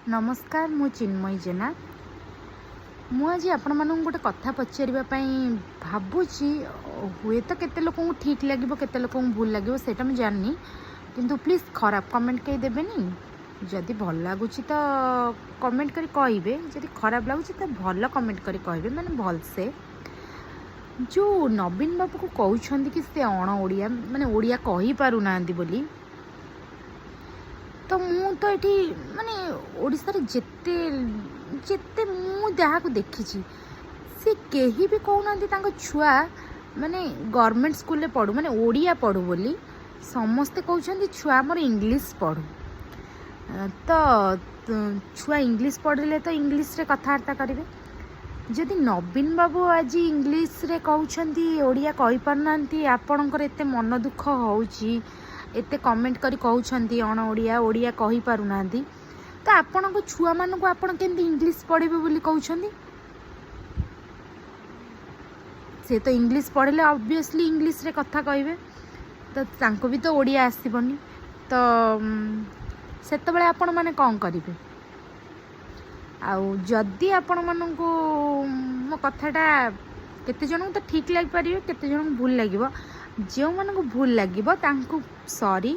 नमस्कार मु चिन्मयी जेना मुझे आपण मानक गोटे कथा पचारिबा भावुची हुए तो केते लोक ठीक लगे केते लोक भूल लगे सेटा मुझे जाननी किंतु प्लीज खराब कमेंट कहीं देवेनी जदि भल लगुच तो कमेंट करी कहे जदि खराब लगुच तो भल कमेंट करी कहे माने भल से जो नवीन बाबू को कहते कि से अण ओडिया माने ओडिया कही पारुना बोली तो मु तो ये माने ओडिशारे जेते जेते मु जहाँ को देखी सी कहीं भी कहना छुआ माने गवर्नमेंट स्कूल पढ़ू माने ओडिया पढ़ू बोली समस्ते कहते छुआ मोर इंग्लिश पढ़ू तो छुआ इंग्लिश पढ़ले तो इंग्लिश रे कथबार्ता करेंगे जदि नवीन बाबू आज इंग्लिश रे कहते ओडिया कही पारना आपणकर एत मन दुख होउची एते कमेंट करी कहते अण ओडिया ओडिया कही पारुना तो आपण को छुआ मान को आपण केमती इंग्लिश पढ़ेबे बोली कहते से तो इंग्लिश पढ़ले ऑब्वियसली इंग्लिश रे कथा कहे तो तांको भी तो ओडिया आसबनी तो सेत बळे आपण माने कौन करेंगे आउ जदि आपण मानू मो कथाटा केते जन तो ठीक लग पारे केते जन भूल लगे जो मानू भूल लगे सॉरी